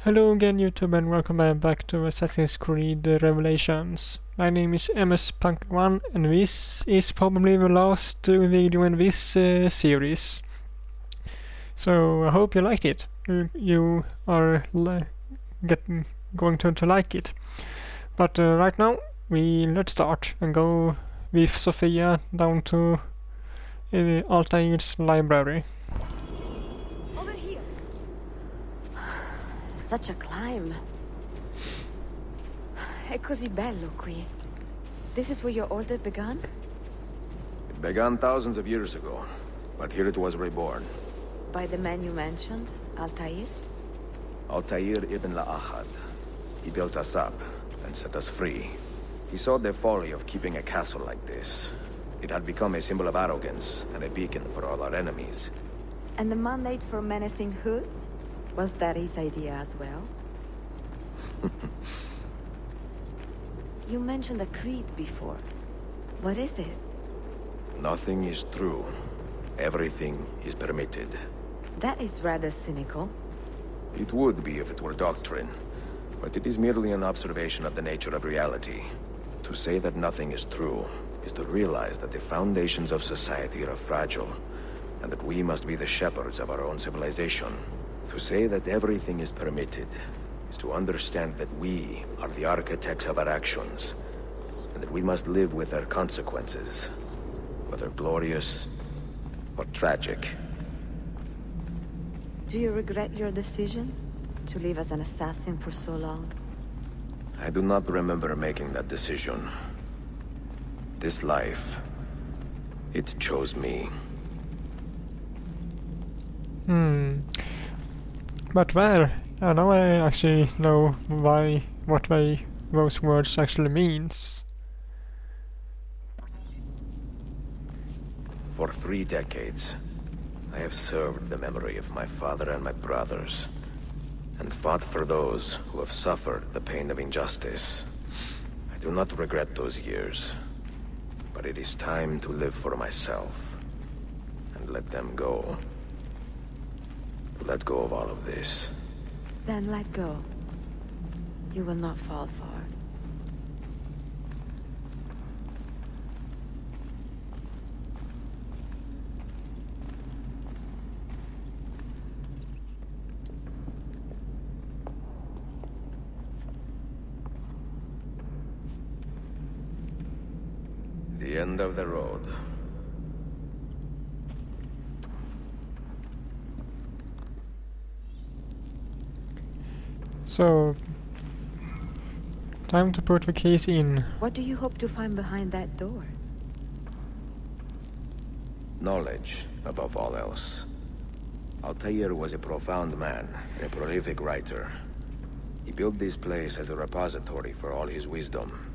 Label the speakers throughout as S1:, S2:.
S1: Hello again YouTube and welcome back to Assassin's Creed Revelations. My name is MS-Punk1 and this is probably the last video in this series. So I hope you liked it. You are going to like it. But right now let's start and go with Sophia down to Altair's library.
S2: Over here. Such a climb. È così bello qui. This is where your order began?
S3: It began thousands of years ago, but here it was reborn.
S2: By the man you mentioned, Altair?
S3: Altair ibn Ahad. He built us up and set us free. He saw the folly of keeping a castle like this. It had become a symbol of arrogance and a beacon for all our enemies.
S2: And the mandate for menacing hoods? Was that his idea as well? You mentioned a creed before. What is it?
S3: Nothing is true. Everything is permitted.
S2: That is rather cynical.
S3: It would be if it were doctrine, but it is merely an observation of the nature of reality. To say that nothing is true is to realize that the foundations of society are fragile, and that we must be the shepherds of our own civilization. To say that everything is permitted is to understand that we are the architects of our actions, and that we must live with their consequences, whether glorious or tragic.
S2: Do you regret your decision to live as an assassin for so long?
S3: I do not remember making that decision. This life, it chose me.
S1: But where? Now I actually know what those words actually means.
S3: For 3 decades, I have served the memory of my father and my brothers, and fought for those who have suffered the pain of injustice. I do not regret those years, but it is time to live for myself, and let them go. Let go of all of this.
S2: Then let go. You will not fall far.
S3: The end of the road.
S1: So, time to put the keys in.
S2: What do you hope to find behind that door?
S3: Knowledge, above all else. Altair was a profound man and a prolific writer. He built this place as a repository for all his wisdom.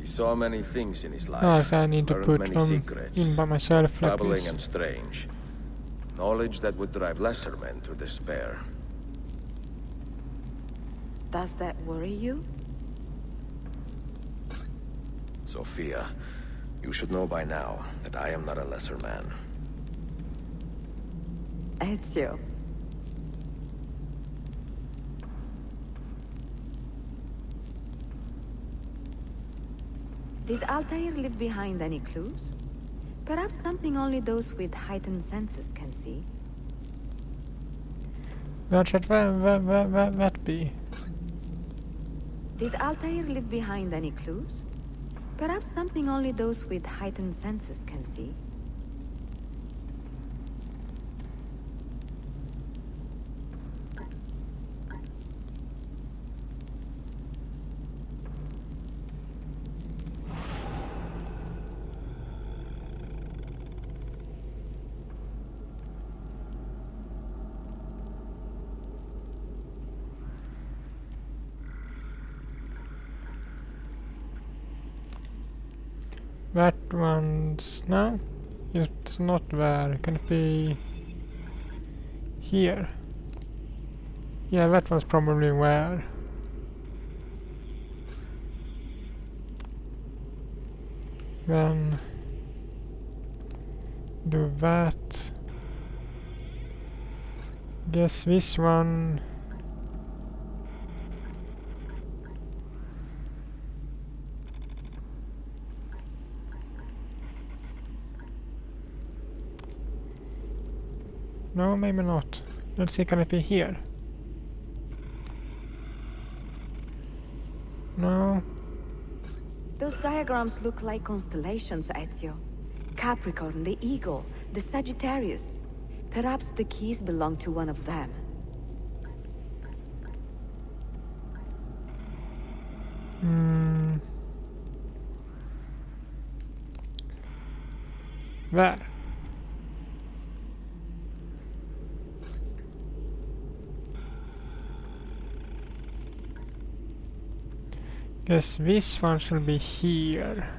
S3: He saw many things in his life.
S1: Oh, so I need to
S3: learned
S1: put
S3: many
S1: them
S3: secrets,
S1: in by myself like
S3: troubling
S1: this.
S3: and strange. Knowledge that would drive lesser men to despair.
S2: Does that worry you?
S3: Sophia, you should know by now that I am not a lesser man.
S2: Ezio. Did Altair leave behind any clues? Perhaps something only those with heightened senses can see.
S1: What should that be?
S2: Did Altair leave behind any clues? Perhaps something only those with heightened senses can see.
S1: That one's... no? It's not there. Can it be... here? Yeah, that one's probably where. Then... do that. Guess this one. No, maybe not. Let's see, can it be here? No.
S2: Those diagrams look like constellations, Ezio. Capricorn, the Eagle, the Sagittarius. Perhaps the keys belong to one of them.
S1: There. Guess this one should be here.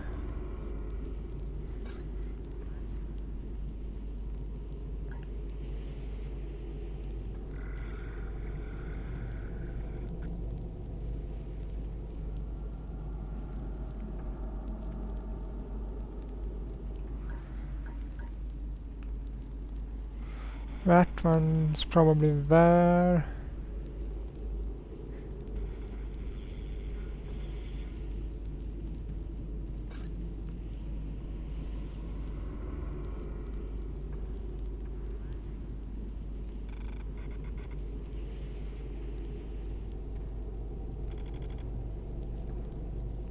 S1: That one's probably there.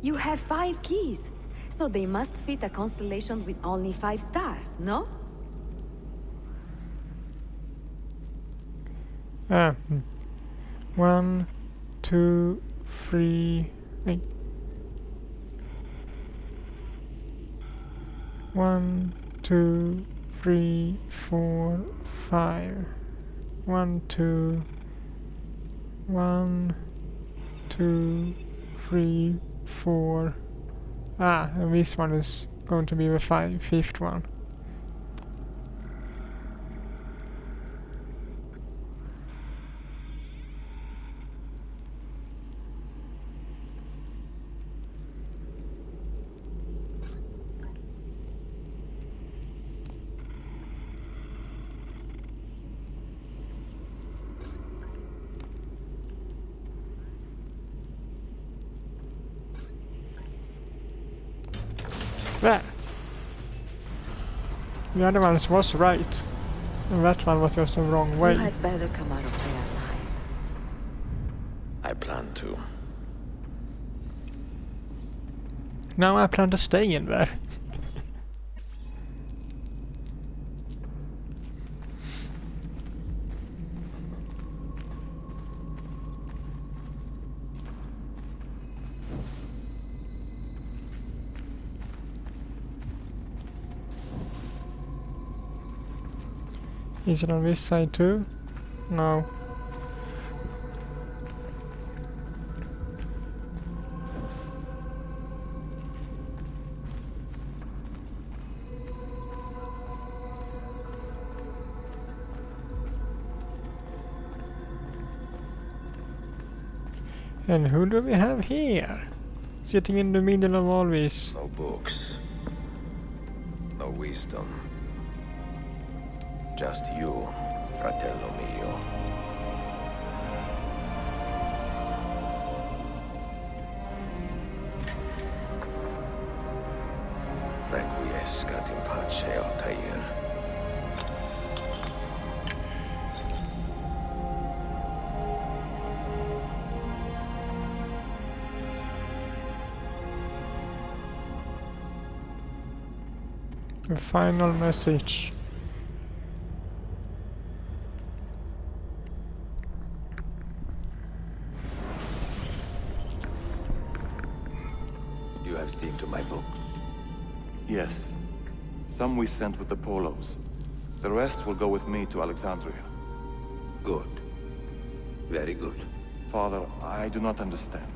S2: You have 5 keys, so they must fit a constellation with only 5 stars, no?
S1: Ah, 1, 2, 3, wait. 1, 2, 3, 4, 5. 1, 2, 1, 2, 3, 4. Ah, and this one is going to be the fifth one. There! The other one was right. And that one was just the wrong way.
S2: You had better come out of there alive.
S3: I plan to.
S1: Now I plan to stay in there. Is it on this side too? No. And who do we have here? Sitting in the middle of all this.
S3: No books. No wisdom. Just you, fratello mio. Requiescat in pace, Altair.
S1: The final message.
S3: You have seen to my books.
S4: Yes. Some we sent with the Polos. The rest will go with me to Alexandria.
S3: Good. Very good.
S4: Father, I do not understand.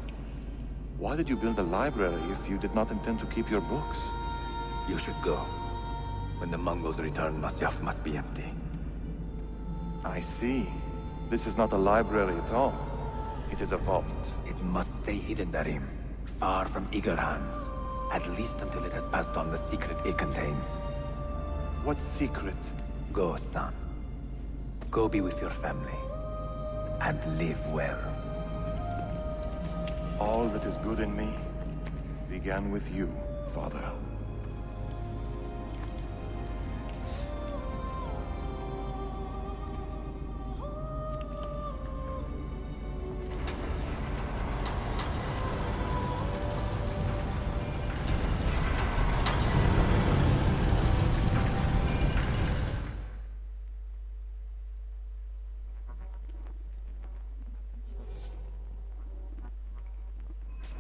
S4: Why did you build a library if you did not intend to keep your books?
S3: You should go. When the Mongols return, Masyaf must be empty.
S4: I see. This is not a library at all. It is a vault.
S3: It must stay hidden, Darim. Far from eager hands. At least until it has passed on the secret it contains.
S4: What secret?
S3: Go, son.
S5: Go be with your family. And live well.
S4: All that is good in me began with you, Father.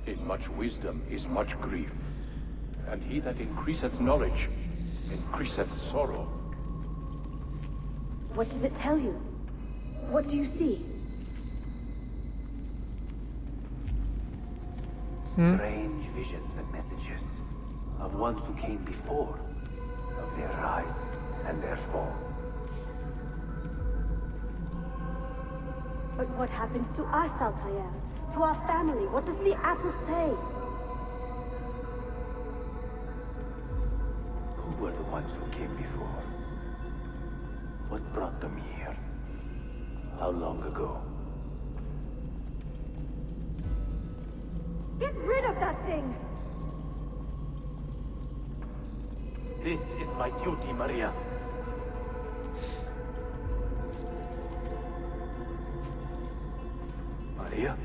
S6: In much wisdom is much grief, and he that increaseth knowledge increaseth sorrow.
S7: What does it tell you? What do you see?
S5: Strange visions and messages of ones who came before, of their rise and their fall.
S7: But what happens to us, Altair? To our family? What does the apple say?
S5: Who were the ones who came before? What brought them here? How long ago?
S7: Get rid of that thing!
S5: This is my duty, Maria. Maria?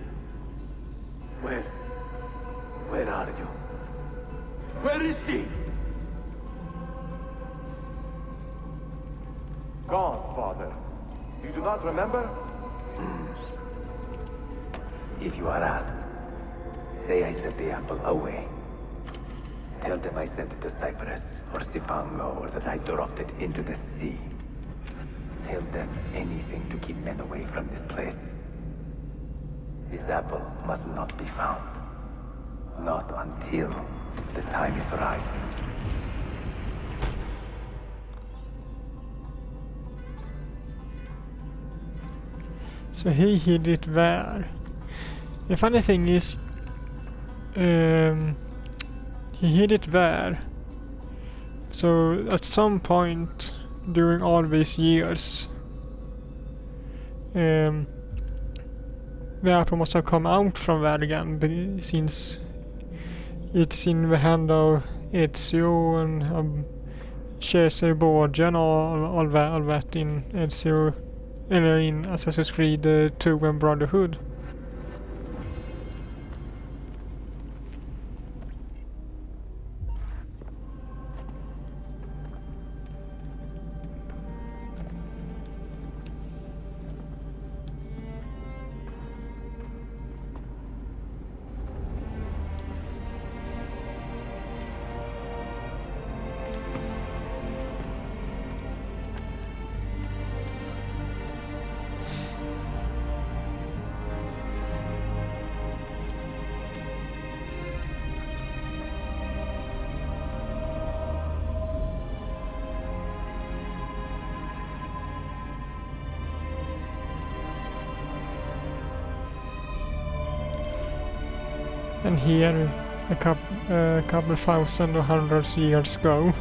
S5: Where are you? Where is she?
S4: Gone, Father. You do not remember?
S5: If you are asked, say I sent the apple away. Tell them I sent it to Cyprus or Cipango, or that I dropped it into the sea. Tell them anything to keep men away from this place. This apple must not be found. Not until the time is right.
S1: So he hid it where? The funny thing is, he hid it where? So at some point during all these years, the apple must have come out from there again, since it's in the hand of Ezio and Cesare Borgia and all that in Ezio, in Assassin's Creed 2 and Brotherhood. And here, a couple thousand or hundreds years ago.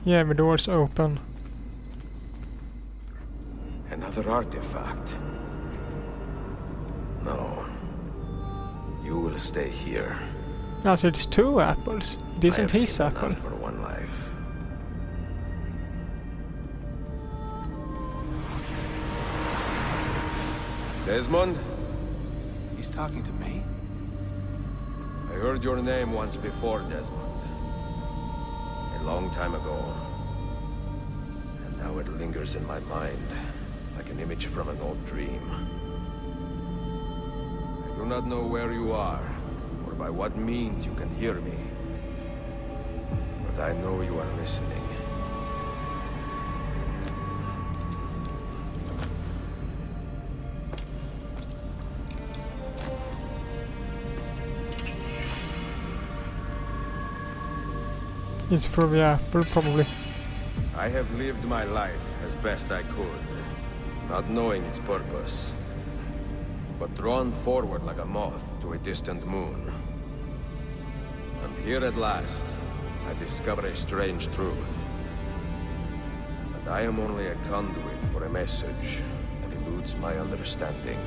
S1: Yeah, the door's open.
S3: Another artifact. No. You will stay here.
S1: Ah, so it's two apples. It
S3: I
S1: isn't
S3: have
S1: his
S3: seen
S1: apple.
S3: enough for one life. Desmond?
S5: He's talking to me.
S3: I heard your name once before, Desmond. A long time ago. And now it lingers in my mind, like an image from an old dream. I do not know where you are, or by what means you can hear me. But I know you are listening.
S1: It's probably, yeah, probably.
S3: I have lived my life as best I could, not knowing its purpose, but drawn forward like a moth to a distant moon. And here at last, I discover a strange truth. That I am only a conduit for a message that eludes my understanding.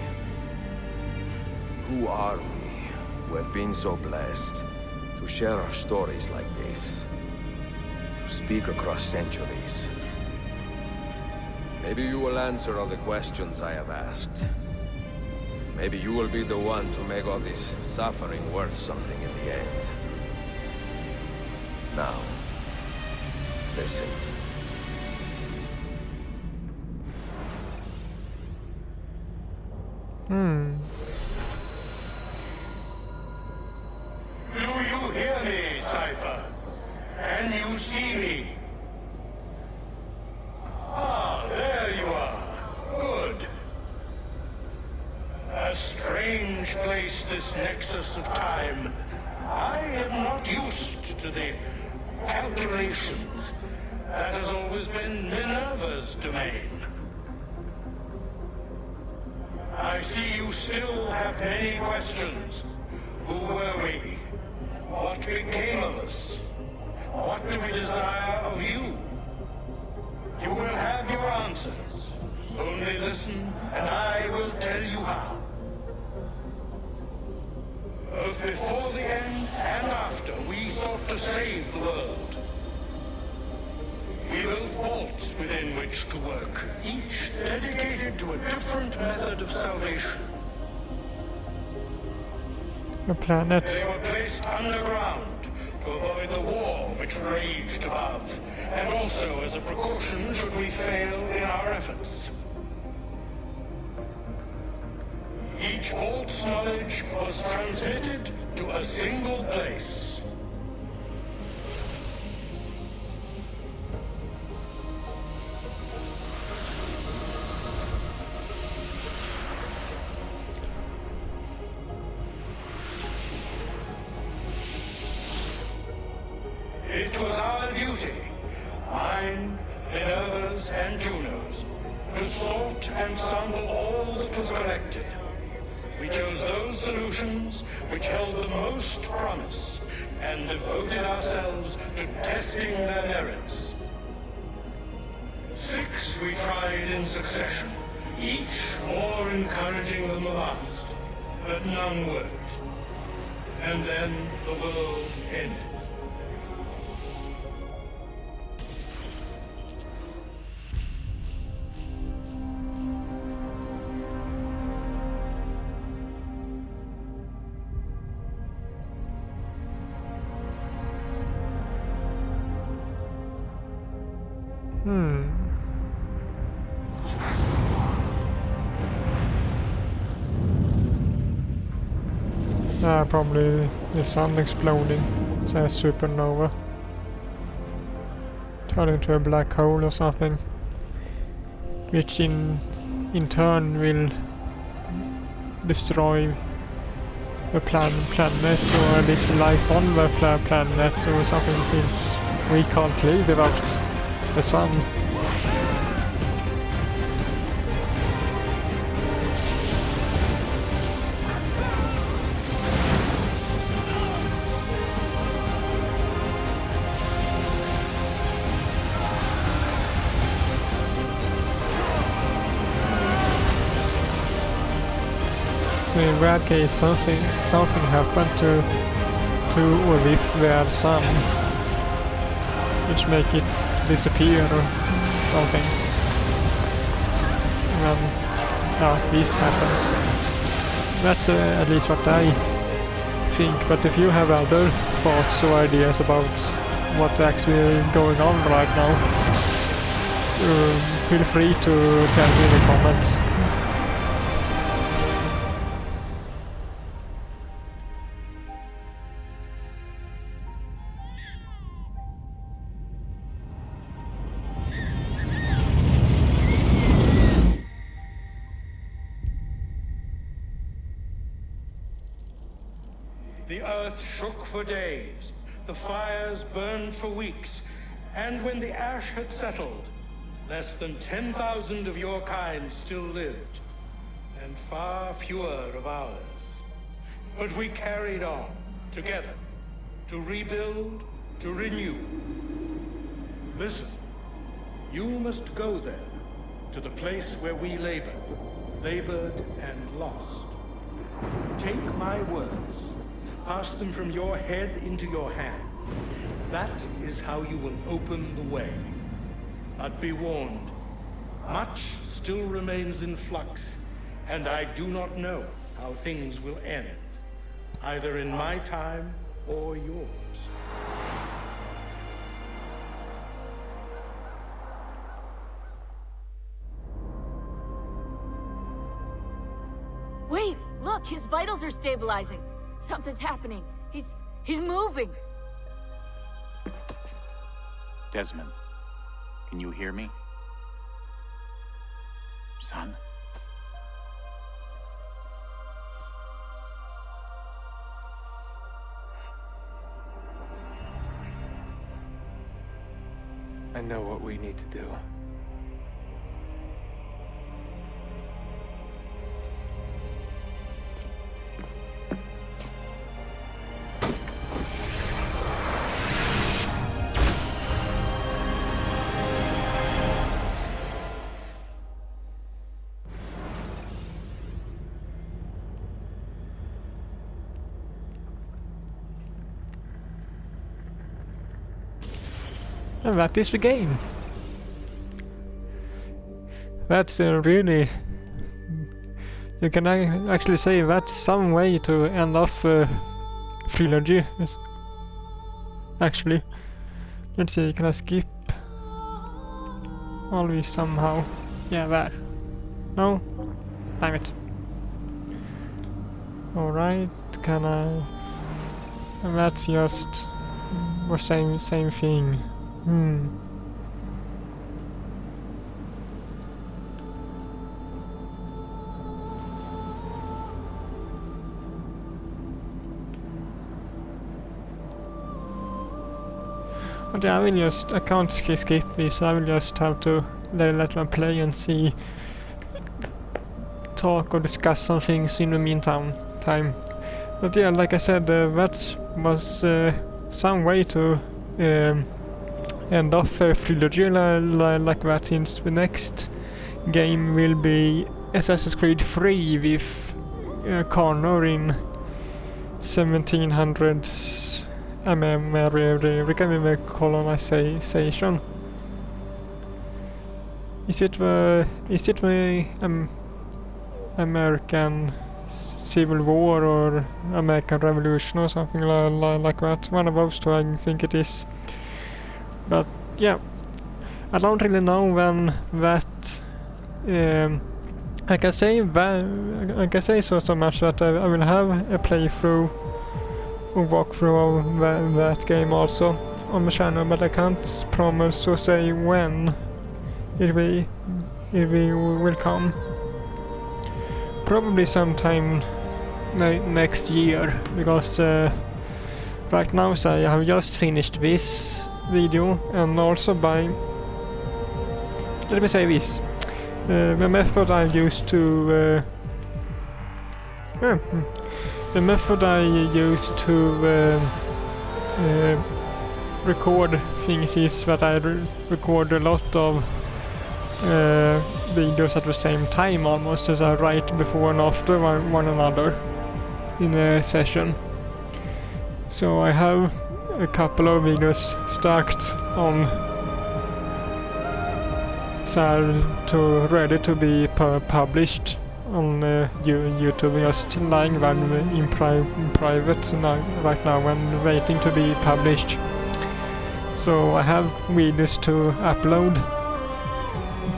S3: Who are we, who have been so blessed to share our stories like this? To speak across centuries? Maybe you will answer all the questions I have asked. Maybe you will be the one to make all this suffering worth something in the end. Now, listen.
S6: Do you hear me, Cypher? Can you see me? Ah, there you are. Good. A strange place, this nexus of time. I am not used to the calculations. That has always been Minerva's domain. I see you still have many questions. Who were we? What became of us? What do we desire of you? You will have your answers. Only listen, and I will tell you how. Both before the end and after, we sought to save the world. We built vaults within which to work, each dedicated to a different method of salvation.
S1: The planet.
S6: They were placed underground to avoid the war which raged above, and also as a precaution should we fail in our efforts. Each vault's knowledge was transmitted to a single place. It was our duty, mine, Minerva's, and Juno's, to sort and sample all that was collected. We chose those solutions which held the most promise, and devoted ourselves to testing their merits. 6 we tried in succession, each more encouraging than the last, but none worked. And then the world ended.
S1: Probably the sun exploding. It's a supernova. Turning into a black hole or something. Which in turn will destroy the planet, or at least life on the planet, or something, since we can't live without the sun. So in that case, something happened to or with the sun, which make it disappear or something. And this happens. That's at least what I think. But if you have other thoughts or ideas about what's actually going on right now, feel free to tell me in the comments.
S6: The earth shook for days, the fires burned for weeks, and when the ash had settled, less than 10,000 of your kind still lived, and far fewer of ours. But we carried on, together, to rebuild, to renew. Listen, you must go there, to the place where we labored and lost. Take my words, pass them from your head into your hands. That is how you will open the way. But be warned, much still remains in flux, and I do not know how things will end, either in my time or yours.
S8: Wait, look, his vitals are stabilizing. Something's happening. He's moving.
S9: Desmond, can you hear me? Son?
S3: I know what we need to do.
S1: And that is the game. That's really... You can actually say that's some way to end off a trilogy. Actually. Let's see, can I skip all these somehow? Yeah, there. No? Damn it. Alright, can I... And that's just... Or same thing. But yeah, I can't skip this, I will just have to let them play and see, talk or discuss some things in the meantime. But yeah, like I said, that was some way to end off a trilogy like that, since the next game will be Assassin's Creed 3 with Connor in 1700s American colonization. Is it the American Civil War or American Revolution or something like that? One of those two, I think it is. But yeah, I don't really know when that. I can say so much that I will have a playthrough or walkthrough of that game also on the channel, but I can't promise or say when it will come. Probably sometime next year, because right now I have just finished this video, and also let me say this, the method I used to record things is that I record a lot of videos at the same time, almost as I write before and after one another in a session. So I have a couple of videos stacked on ready to be published on YouTube, just lying them in private right now and waiting to be published. So I have videos to upload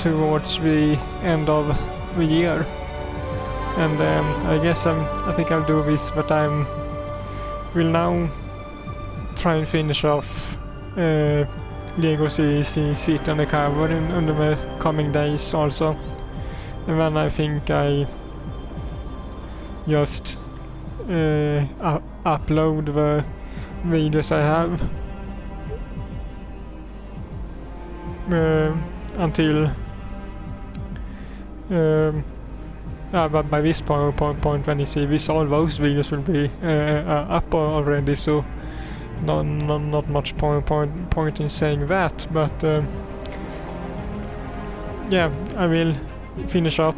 S1: towards the end of the year, and I guess I think I'll do this, but will now try and finish off Lego City Undercover under the coming days also, and then I think I just upload the videos I have until but by this point when you see this, all those videos will be up already, so not much point in saying that, but yeah, I will finish up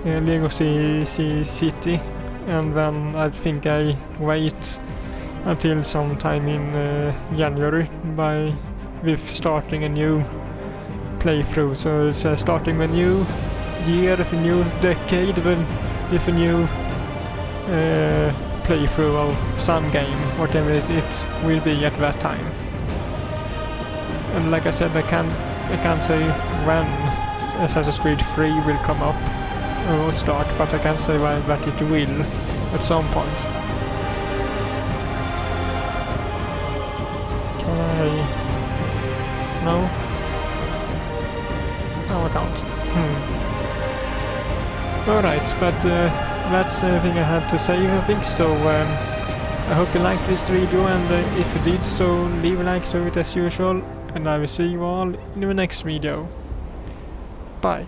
S1: Lego City, and then I think I wait until sometime in January with starting a new playthrough. So it's starting a new year, a new decade with a new playthrough of some game, whatever it will be at that time. And like I said, I can't say when Assassin's Creed 3 will come up or start, but I can say that it will at some point. Can I? No? No, I can't. Alright, but that's everything I had to say, I think, so I hope you liked this video, and if you did so, leave a like to it as usual, and I will see you all in the next video. Bye.